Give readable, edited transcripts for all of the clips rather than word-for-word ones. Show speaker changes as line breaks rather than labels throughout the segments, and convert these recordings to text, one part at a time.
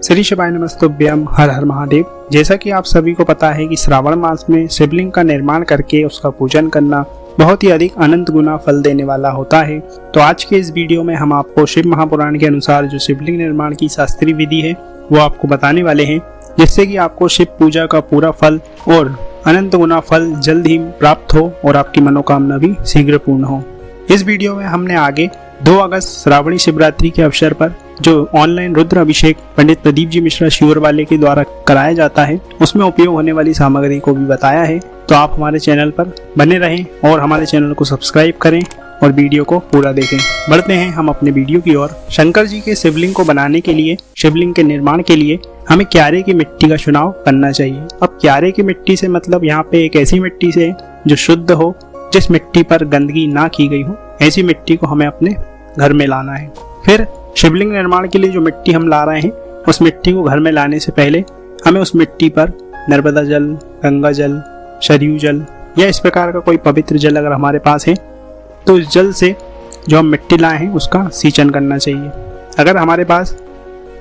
श्री शिवाय नमस्तुभ्यम, हर हर महादेव। जैसा कि आप सभी को पता है कि श्रावण मास में शिवलिंग का निर्माण करके उसका पूजन करना बहुत ही अधिक अनंत गुना फल देने वाला होता है। तो आज के इस वीडियो में हम आपको शिव महापुराण के अनुसार जो शिवलिंग निर्माण की शास्त्रीय विधि है वो आपको बताने वाले हैं, जिससे कि आपको शिव पूजा का पूरा फल और अनंत गुना फल जल्द ही प्राप्त हो और आपकी मनोकामना भी शीघ्र पूर्ण हो। इस वीडियो में हमने आगे 2 अगस्त श्रावणी शिवरात्रि के अवसर पर जो ऑनलाइन रुद्र अभिषेक पंडित प्रदीप जी मिश्रा शिवर वाले के द्वारा कराया जाता है उसमें उपयोग होने वाली सामग्री को भी बताया है। तो आप हमारे चैनल पर बने रहें और हमारे चैनल को सब्सक्राइब करें और वीडियो को पूरा देखें। बढ़ते हैं हम अपने वीडियो की ओर। शंकर जी के शिवलिंग को बनाने के लिए, शिवलिंग के निर्माण के लिए हमें क्यारे की मिट्टी का चुनाव करना चाहिए। अब क्यारे की मिट्टी से मतलब यहाँ पे एक ऐसी मिट्टी से जो शुद्ध हो, जिस मिट्टी पर गंदगी ना की गई हो, ऐसी मिट्टी को हमें अपने घर में लाना है। फिर शिवलिंग निर्माण के लिए जो मिट्टी हम ला रहे हैं उस मिट्टी को घर में लाने से पहले हमें उस मिट्टी पर नर्मदा जल, गंगा जल, सरयू जल या इस प्रकार का कोई पवित्र जल अगर हमारे पास है तो उस जल से जो हम मिट्टी लाए हैं उसका सिंचन करना चाहिए। अगर हमारे पास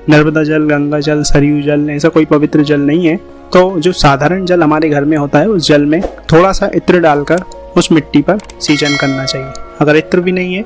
नर्मदा जल, गंगा जल, सरयू जल ऐसा कोई पवित्र जल नहीं है तो जो साधारण जल हमारे घर में होता है उस जल में थोड़ा सा इत्र डालकर उस मिट्टी पर सिंचन करना चाहिए। अगर इत्र भी नहीं है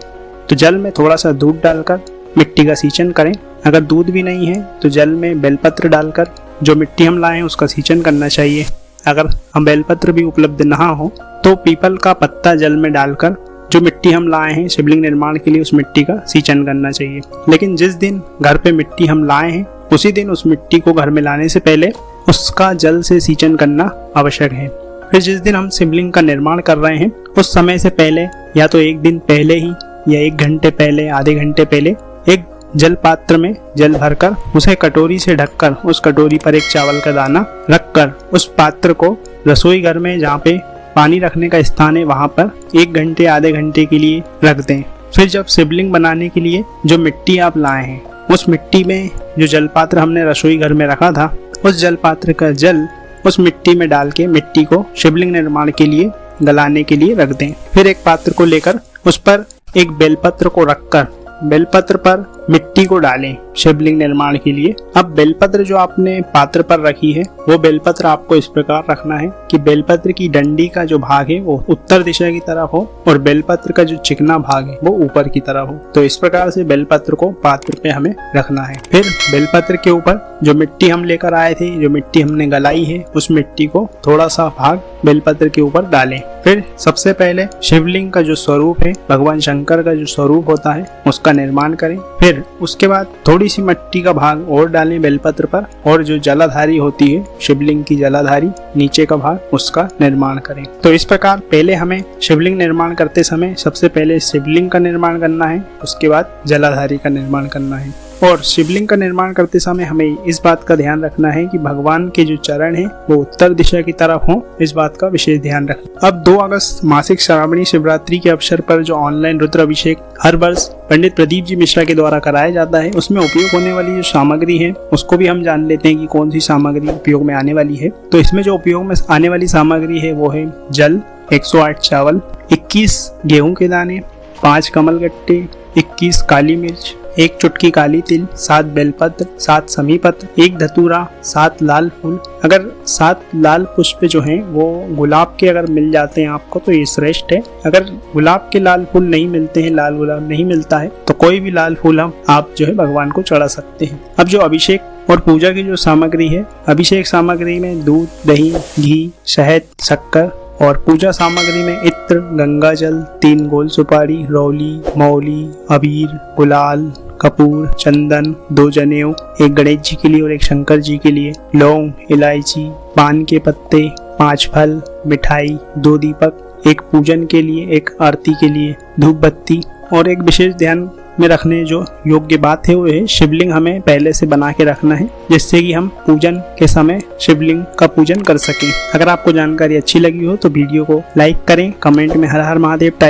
तो जल में थोड़ा सा दूध डालकर मिट्टी का सिंचन करें। अगर दूध भी नहीं है तो जल में बेलपत्र डालकर जो मिट्टी हम लाए हैं उसका सिंचन करना चाहिए। अगर हम बेलपत्र भी उपलब्ध ना हो तो पीपल का पत्ता जल में डालकर जो मिट्टी हम लाए हैं शिवलिंग निर्माण के लिए उस मिट्टी का सिंचन करना चाहिए। लेकिन जिस दिन घर पे मिट्टी हम लाए हैं उसी दिन उस मिट्टी को घर में लाने से पहले उसका जल से सिंचन करना आवश्यक है। फिर जिस दिन हम शिवलिंग का निर्माण कर रहे हैं उस समय से पहले या तो एक दिन पहले ही या 1 घंटे पहले, आधे घंटे पहले एक जल पात्र में जल भरकर उसे कटोरी से ढककर उस कटोरी पर एक चावल का दाना रखकर उस पात्र को रसोई घर में जहाँ पे पानी रखने का स्थान है वहाँ पर 1 घंटे, आधे घंटे के लिए रख दें। फिर जब शिवलिंग बनाने के लिए जो मिट्टी आप लाए हैं उस मिट्टी में जो जल पात्र हमने रसोई घर में रखा था उस जल पात्र का जल उस मिट्टी में डाल के मिट्टी को शिवलिंग निर्माण के लिए गलाने के लिए रख दें। फिर एक पात्र को लेकर उस पर एक बेलपत्र को रखकर बेलपत्र पर मिट्टी को डालें शिवलिंग निर्माण के लिए। अब बेलपत्र जो आपने पात्र पर रखी है वो बेलपत्र आपको इस प्रकार रखना है कि बेलपत्र की डंडी का जो भाग है वो उत्तर दिशा की तरफ हो और बेलपत्र का जो चिकना भाग है वो ऊपर की तरफ हो। तो इस प्रकार से बेलपत्र को पात्र पे हमें रखना है। फिर बेलपत्र के ऊपर जो मिट्टी हम लेकर आए थे, जो मिट्टी हमने गलाई है, उस मिट्टी को थोड़ा सा भाग बेलपत्र के ऊपर डालें। फिर सबसे पहले शिवलिंग का जो स्वरूप है, भगवान शंकर का जो स्वरूप होता है उसका निर्माण करें। फिर उसके बाद थोड़ी सी मिट्टी का भाग और डालें बेलपत्र पर और जो जलाधारी होती है शिवलिंग की जलाधारी नीचे का भाग उसका निर्माण करें। तो इस प्रकार पहले हमें शिवलिंग निर्माण करते समय सबसे पहले शिवलिंग का निर्माण करना है, उसके बाद जलाधारी का निर्माण करना है। और शिवलिंग का निर्माण करते समय हमें इस बात का ध्यान रखना है कि भगवान के जो चरण हैं वो उत्तर दिशा की तरफ हो, इस बात का विशेष ध्यान रखना। अब 2 अगस्त मासिक श्रावणी शिवरात्रि के अवसर पर जो ऑनलाइन रुद्र अभिषेक हर वर्ष पंडित प्रदीप जी मिश्रा के द्वारा कराया जाता है उसमें उपयोग होने वाली जो सामग्री है उसको भी हम जान लेते हैं कि कौन सी सामग्री उपयोग में आने वाली है। तो इसमें जो उपयोग में आने वाली सामग्री है वो है जल, 108 चावल, 21 गेहूं के दाने, 5 कमल गट्टे, 21 काली मिर्च, 1 चुटकी काली तिल, 7 बेलपत्र, 7 समीपत्र, 1 धतूरा, 7 लाल फूल। अगर 7 लाल पुष्प जो हैं वो गुलाब के अगर मिल जाते हैं आपको तो ये श्रेष्ठ है। अगर गुलाब के लाल फूल नहीं मिलते हैं, लाल गुलाब नहीं मिलता है तो कोई भी लाल फूल आप जो है भगवान को चढ़ा सकते हैं। अब जो अभिषेक और पूजा की जो सामग्री है, अभिषेक सामग्री में दूध, दही, घी, शहद, शक्कर और पूजा सामग्री में इत्र, गंगा जल, 3 गोल सुपारी, रौली, मौली, अबीर, गुलाल, कपूर, चंदन, 2 जनेऊ, 1 गणेश जी के लिए और 1 शंकर जी के लिए, लौंग, इलायची, पान के पत्ते, 5 फल, मिठाई, 2 दीपक, 1 पूजन के लिए, 1 आरती के लिए, धूप बत्ती। और एक विशेष ध्यान में रखने जो योग्य बात है वो है शिवलिंग हमें पहले से बना के रखना है जिससे कि हम पूजन के समय शिवलिंग का पूजन कर सकें। अगर आपको जानकारी अच्छी लगी हो तो वीडियो को लाइक करें, कमेंट में हर हर महादेव